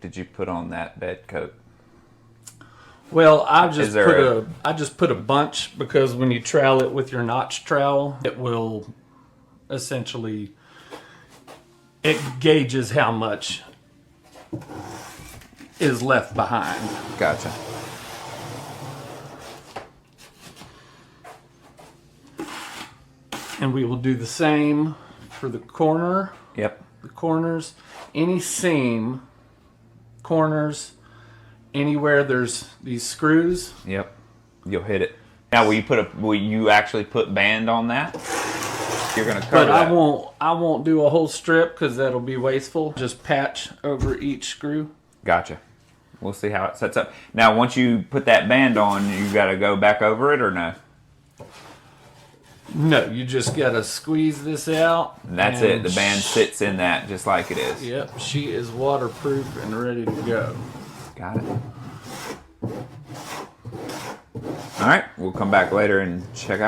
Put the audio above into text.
did you put on that bed coat? Well, I there just put a bunch because when you trowel it with your notch trowel, it will essentially, it gauges how much is left behind. Gotcha. And we will do the same for the corner. Yep. The corners, any seam, corners, anywhere there's these screws. Yep. You'll hit it. Now, will you actually put band on that? You're gonna cover But that. I won't do a whole strip because that'll be wasteful. Just patch over each screw. Gotcha. We'll see how it sets up. Now, once you put that band on, you got to go back over it or no? No, you just gotta squeeze this out. And that's it. The band sits in that just like it is. Yep, she is waterproof and ready to go. Got it. All right. We'll come back later and check out.